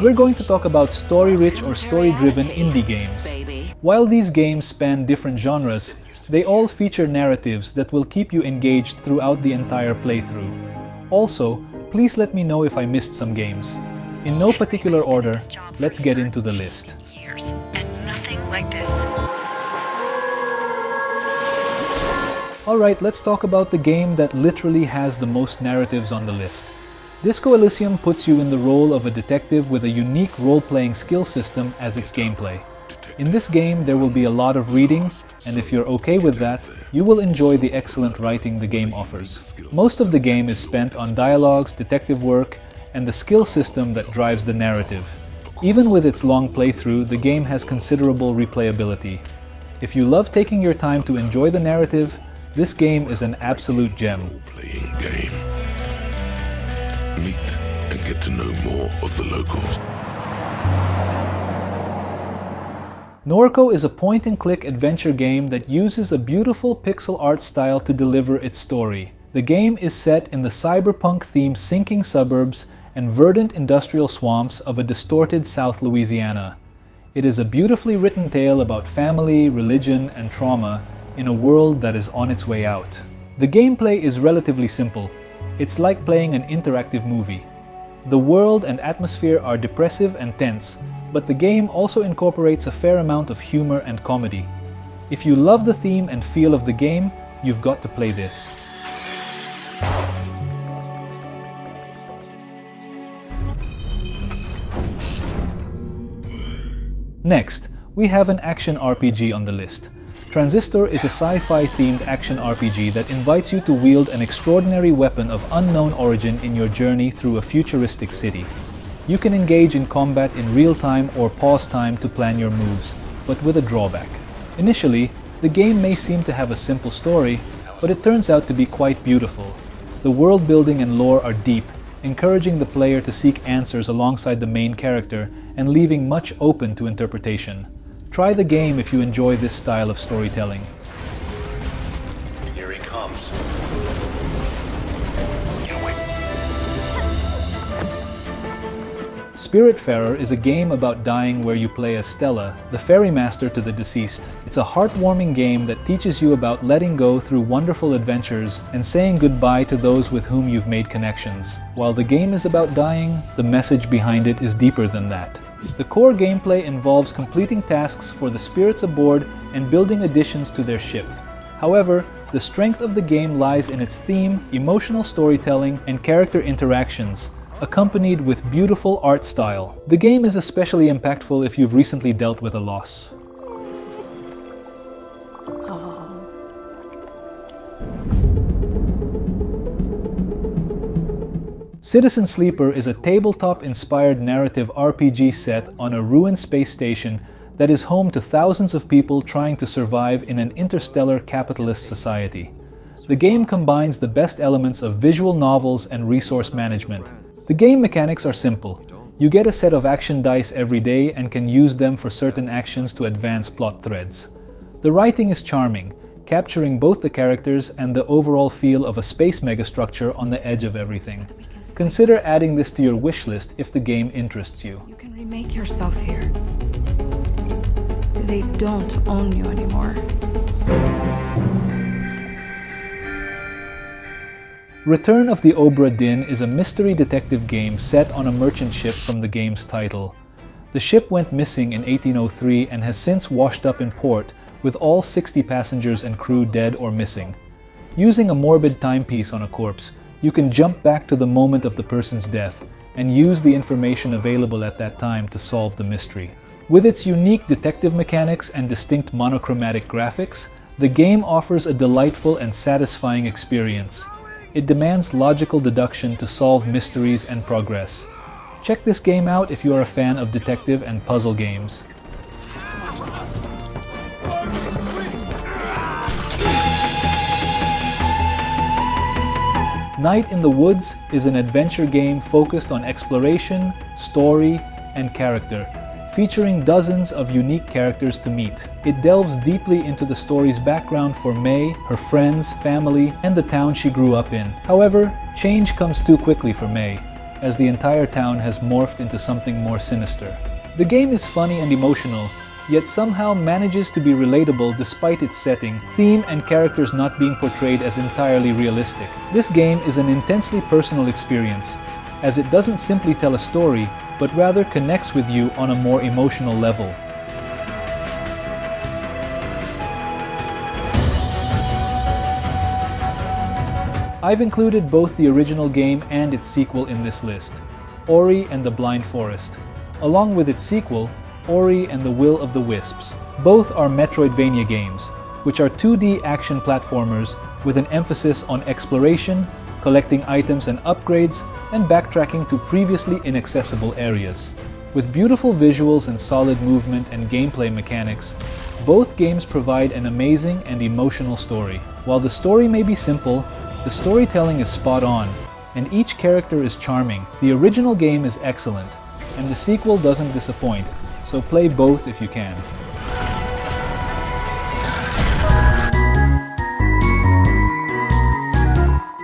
We're going to talk about story-rich or story-driven indie games. While these games span different genres, they all feature narratives that will keep you engaged throughout the entire playthrough. Also, please let me know if I missed some games. In no particular order, let's get into the list. Alright, let's talk about the game that literally has the most narratives on the list. Disco Elysium puts you in the role of a detective with a unique role-playing skill system as its gameplay. In this game, there will be a lot of reading, and if you're okay with that, you will enjoy the excellent writing the game offers. Most of the game is spent on dialogues, detective work, and the skill system that drives the narrative. Even with its long playthrough, the game has considerable replayability. If you love taking your time to enjoy the narrative, this game is an absolute gem. Playing game. Meet and get to know more of the locals. Norco is a point-and-click adventure game that uses a beautiful pixel art style to deliver its story. The game is set in the cyberpunk-themed sinking suburbs and verdant industrial swamps of a distorted South Louisiana. It is a beautifully written tale about family, religion, and trauma in a world that is on its way out. The gameplay is relatively simple. It's like playing an interactive movie. The world and atmosphere are depressive and tense, but the game also incorporates a fair amount of humor and comedy. If you love the theme and feel of the game, you've got to play this. Next, we have an action RPG on the list. Transistor is a sci-fi themed action RPG that invites you to wield an extraordinary weapon of unknown origin in your journey through a futuristic city. You can engage in combat in real time or pause time to plan your moves, but with a drawback. Initially, the game may seem to have a simple story, but it turns out to be quite beautiful. The world building and lore are deep, encouraging the player to seek answers alongside the main character and leaving much open to interpretation. Try the game if you enjoy this style of storytelling. Here he comes. Spiritfarer is a game about dying where you play as Stella, the ferrymaster to the deceased. It's a heartwarming game that teaches you about letting go through wonderful adventures and saying goodbye to those with whom you've made connections. While the game is about dying, the message behind it is deeper than that. The core gameplay involves completing tasks for the spirits aboard and building additions to their ship. However, the strength of the game lies in its theme, emotional storytelling, and character interactions, accompanied with beautiful art style. The game is especially impactful if you've recently dealt with a loss. Citizen Sleeper is a tabletop-inspired narrative RPG set on a ruined space station that is home to thousands of people trying to survive in an interstellar capitalist society. The game combines the best elements of visual novels and resource management. The game mechanics are simple. You get a set of action dice every day and can use them for certain actions to advance plot threads. The writing is charming, capturing both the characters and the overall feel of a space megastructure on the edge of everything. Consider adding this to your wish list if the game interests you. You can remake yourself here. They don't own you anymore. Return of the Obra Dinn is a mystery detective game set on a merchant ship from the game's title. The ship went missing in 1803 and has since washed up in port, with all 60 passengers and crew dead or missing. Using a morbid timepiece on a corpse, you can jump back to the moment of the person's death and use the information available at that time to solve the mystery. With its unique detective mechanics and distinct monochromatic graphics, the game offers a delightful and satisfying experience. It demands logical deduction to solve mysteries and progress. Check this game out if you are a fan of detective and puzzle games. Night in the Woods is an adventure game focused on exploration, story, and character, featuring dozens of unique characters to meet. It delves deeply into the story's background for May, her friends, family, and the town she grew up in. However, change comes too quickly for May. as the entire town has morphed into something more sinister. The game is funny and emotional, yet somehow manages to be relatable despite its setting, theme, and characters not being portrayed as entirely realistic. This game is an intensely personal experience, as it doesn't simply tell a story, but rather connects with you on a more emotional level. I've included both the original game and its sequel in this list, Ori and the Blind Forest, along with its sequel, Ori and the Will of the Wisps. Both are Metroidvania games, which are 2D action platformers with an emphasis on exploration, collecting items and upgrades, and backtracking to previously inaccessible areas. With beautiful visuals and solid movement and gameplay mechanics, both games provide an amazing and emotional story. While the story may be simple, the storytelling is spot on, and each character is charming. The original game is excellent, and the sequel doesn't disappoint, so play both if you can.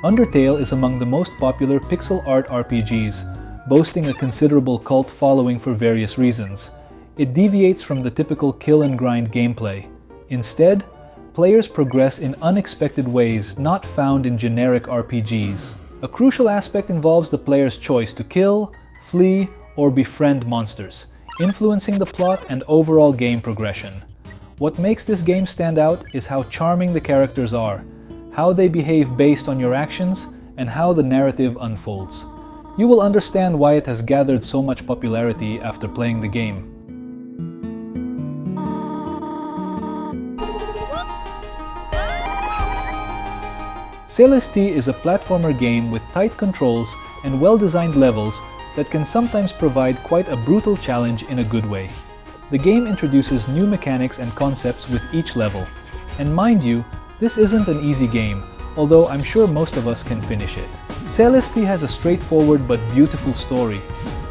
Undertale is among the most popular pixel art RPGs, boasting a considerable cult following for various reasons. It deviates from the typical kill and grind gameplay. Instead, players progress in unexpected ways not found in generic RPGs. A crucial aspect involves the player's choice to kill, flee, or befriend monsters, influencing the plot and overall game progression. What makes this game stand out is how charming the characters are, how they behave based on your actions, and how the narrative unfolds. You will understand why it has gathered so much popularity after playing the game. Celeste is a platformer game with tight controls and well-designed levels that can sometimes provide quite a brutal challenge in a good way. The game introduces new mechanics and concepts with each level. And mind you, this isn't an easy game, although I'm sure most of us can finish it. Celeste has a straightforward but beautiful story.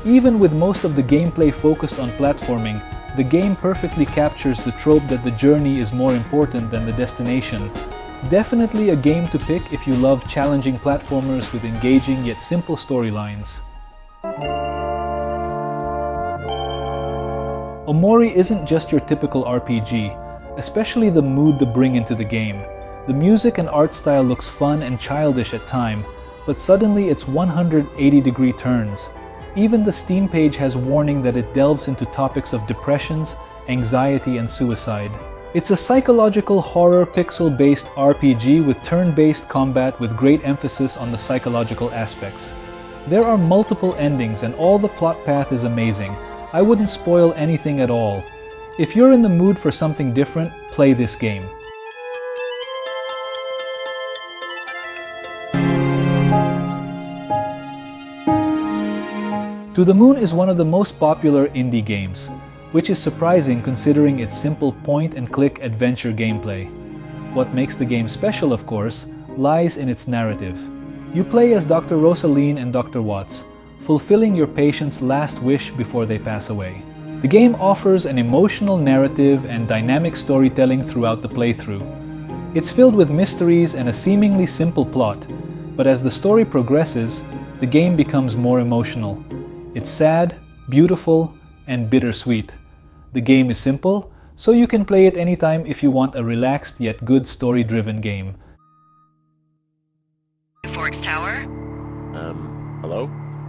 Even with most of the gameplay focused on platforming, the game perfectly captures the trope that the journey is more important than the destination. Definitely a game to pick if you love challenging platformers with engaging yet simple storylines. Omori isn't just your typical RPG, especially the mood they bring into the game. The music and art style looks fun and childish at times, but suddenly it's 180-degree turns. Even the Steam page has warning that it delves into topics of depressions, anxiety, and suicide. It's a psychological horror pixel-based RPG with turn-based combat with great emphasis on the psychological aspects. There are multiple endings and all the plot path is amazing. I wouldn't spoil anything at all. If you're in the mood for something different, play this game. To the Moon is one of the most popular indie games, which is surprising considering its simple point-and-click adventure gameplay. What makes the game special, of course, lies in its narrative. You play as Dr. Rosaline and Dr. Watts, fulfilling your patient's last wish before they pass away. The game offers an emotional narrative and dynamic storytelling throughout the playthrough. It's filled with mysteries and a seemingly simple plot, but as the story progresses, the game becomes more emotional. It's sad, beautiful, and bittersweet. The game is simple, so you can play it anytime if you want a relaxed yet good story-driven game. Forks Tower? Hello?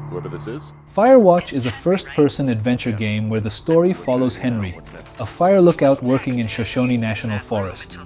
Whoever this is? Firewatch is a first-person adventure game where the story follows Henry, a fire lookout working in Shoshone National Forest.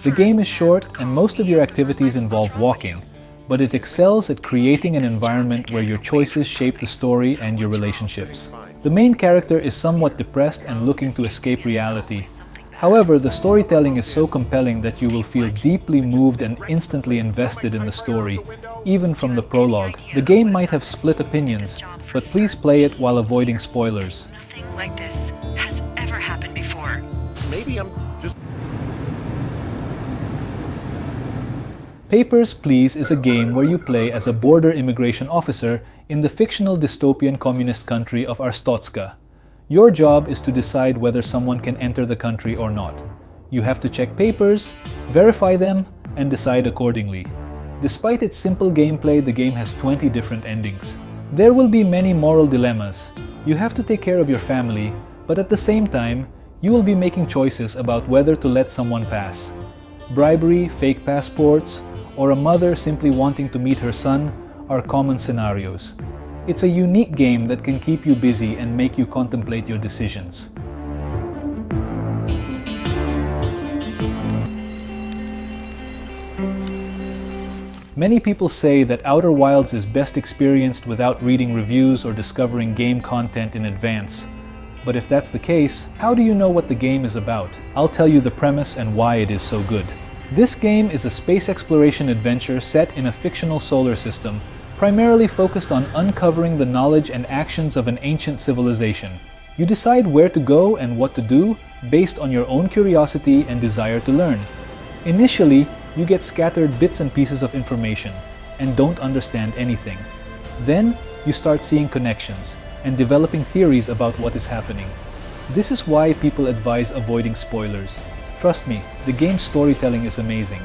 The game is short and most of your activities involve walking, but it excels at creating an environment where your choices shape the story and your relationships. The main character is somewhat depressed and looking to escape reality. However, the storytelling is so compelling that you will feel deeply moved and instantly invested in the story, even from the prologue. The game might have split opinions, but please play it while avoiding spoilers. Nothing like this has ever happened before. Maybe I'm just... Papers, Please is a game where you play as a border immigration officer in the fictional dystopian communist country of Arstotzka. Your job is to decide whether someone can enter the country or not. You have to check papers, verify them, and decide accordingly. Despite its simple gameplay, the game has 20 different endings. There will be many moral dilemmas. You have to take care of your family, but at the same time, you will be making choices about whether to let someone pass. Bribery, fake passports, or a mother simply wanting to meet her son are common scenarios. It's a unique game that can keep you busy and make you contemplate your decisions. Many people say that Outer Wilds is best experienced without reading reviews or discovering game content in advance. But if that's the case, how do you know what the game is about? I'll tell you the premise and why it is so good. This game is a space exploration adventure set in a fictional solar system, primarily focused on uncovering the knowledge and actions of an ancient civilization. You decide where to go and what to do based on your own curiosity and desire to learn. Initially, you get scattered bits and pieces of information and don't understand anything. Then, you start seeing connections and developing theories about what is happening. This is why people advise avoiding spoilers. Trust me, the game's storytelling is amazing.